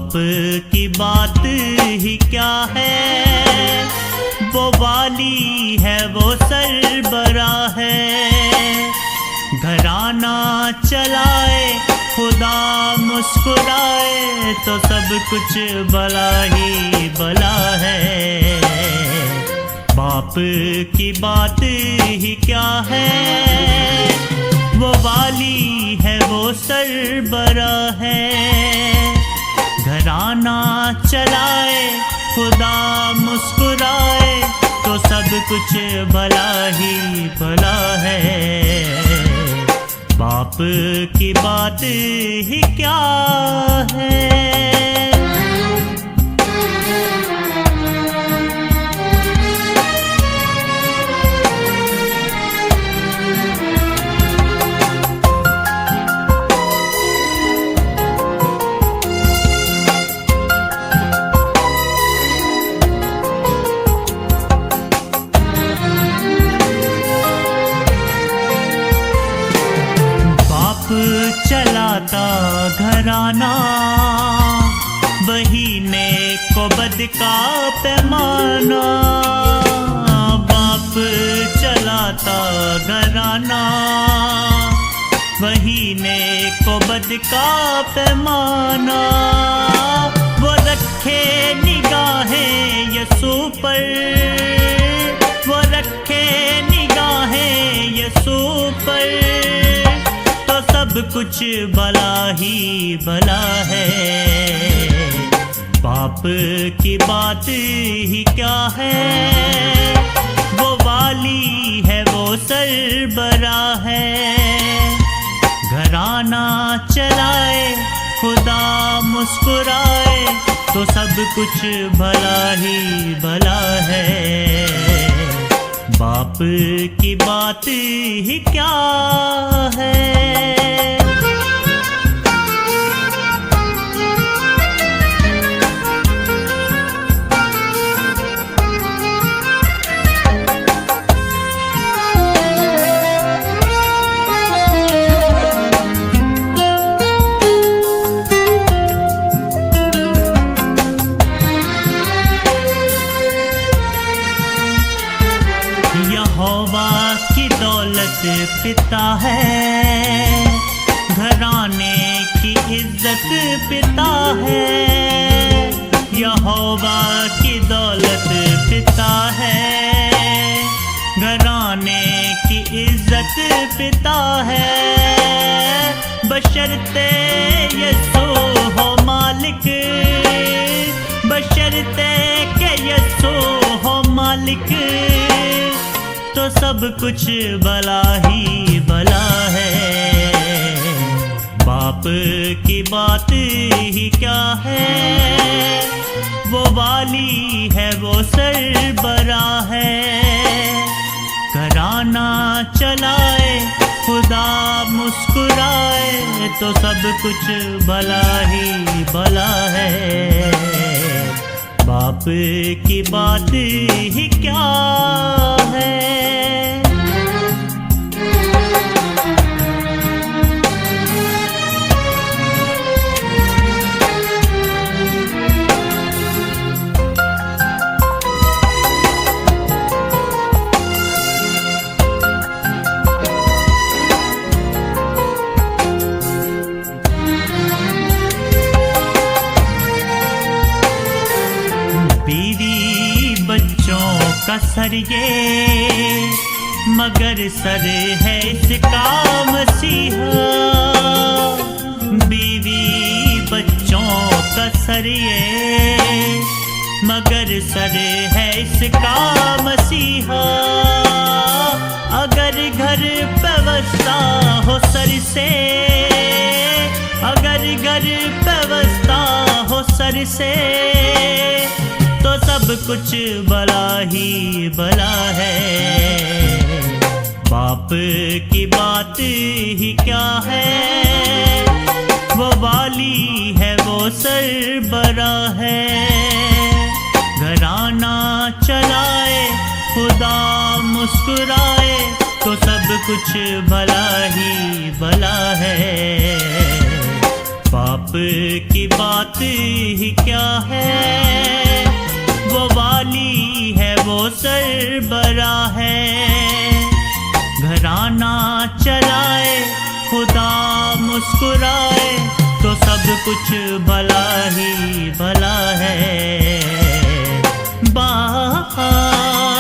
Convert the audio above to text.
बाप की बात ही क्या है, वो वाली है वो सरबरा है। घराना चलाए खुदा मुस्कुराए तो सब कुछ भला ही भला है। बाप की बात ही क्या है, वो वाली है वो सरबरा है। घराना चलाए खुदा मुस्कुराए तो सब कुछ भला ही भला है। बाप की बात ही क्या है। चलाता घराना बहीने को बद का पैमाना। बाप चलाता घराना बहीने को बद का पैमाना। वो रखे निगाहें यसू पर, वो रखे निगाहें यसू पर सब कुछ भला ही भला है। बाप की बात ही क्या है, वो वाली है वो सरबरा है। घराना चलाए खुदा मुस्कुराए तो सब कुछ भला ही भला है। बाप की बात ही क्या है। यहोवा की दौलत पिता है, घराने की इज्जत पिता है। यहोवा की दौलत पिता है, घराने की इज्जत पिता है। बशर्ते यसू हो मालिक, बशर्ते के यसू हो मालिक तो सब कुछ भला ही भला है। बाप की बात ही क्या है, वो वाली है वो सरबरा है। घराना चलाए खुदा मुस्कुराए तो सब कुछ भला ही भला है। बाप की बात ही क्या है। का सर ये मगर सर है इसका मसीहा। बीवी बच्चों का सर ये मगर सर है इसका मसीहा। अगर घर व्यवस्था हो सर से, अगर घर व्यवस्था हो सर से तो सब कुछ भला ही भला है। बाप की बात ही क्या है, वो वाली है वो सरबरा है। घराना चलाए खुदा मुस्कुराए तो सब कुछ भला ही भला है। बाप की बात ही क्या है, वो वाली है वो सरबरा है। घराना चलाए खुदा मुस्कुराए तो सब कुछ भला ही भला है। बाहर